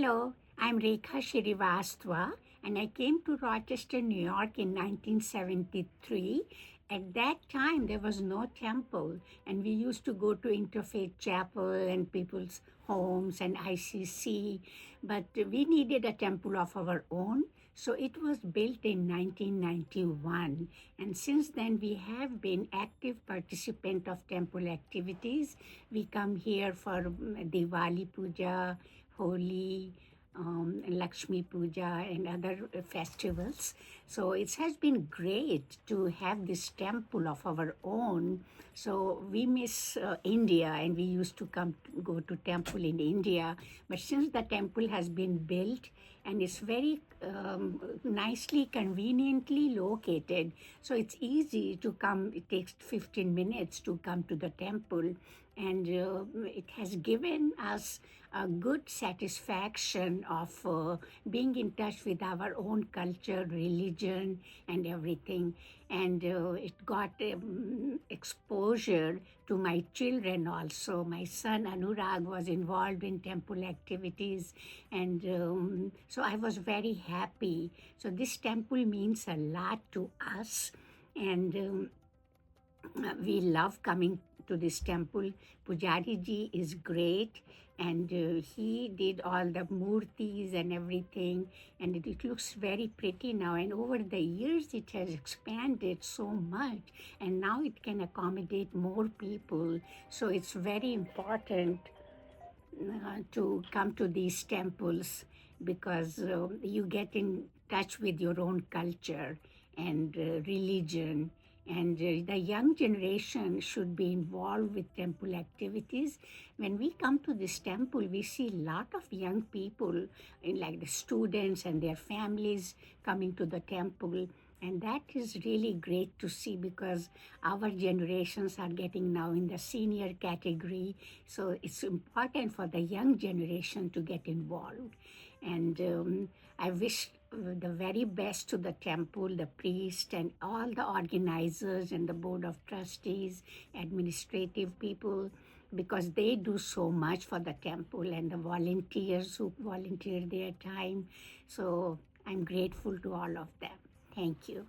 Hello, I'm Rekha Shrivastava, and I came to Rochester, New York in 1973. At that time, there was no temple, and we used to go to Interfaith Chapel and people's homes and ICC, but we needed a temple of our own. So it was built in 1991, and since then we have been active participant of temple activities. We come here for Diwali Puja, Holi, Lakshmi Puja, and other festivals. So it has been great to have this temple of our own. So we miss India, and we used to go to temple in India. But since the temple has been built and it's very nicely, conveniently located, so it's easy to come. It takes 15 minutes to come to the temple, and it has given us a good satisfaction of being in touch with our own culture, religion, and everything. And it got exposure to my children also. My son Anurag was involved in temple activities, and so I was very happy. So this temple means a lot to us, and we love coming to this temple. Pujari ji is great, and he did all the murtis and everything, and it looks very pretty now. And over the years, it has expanded so much, and now it can accommodate more people. So it's very important to come to these temples because you get in touch with your own culture and religion. And the young generation should be involved with temple activities. When we come to this temple, we see a lot of young people, like the students and their families, coming to the temple. And that is really great to see because our generations are getting now in the senior category. So it's important for the young generation to get involved. And I wish the very best to the temple, the priest, and all the organizers and the board of trustees, administrative people, because they do so much for the temple, and the volunteers who volunteer their time. So I'm grateful to all of them. Thank you.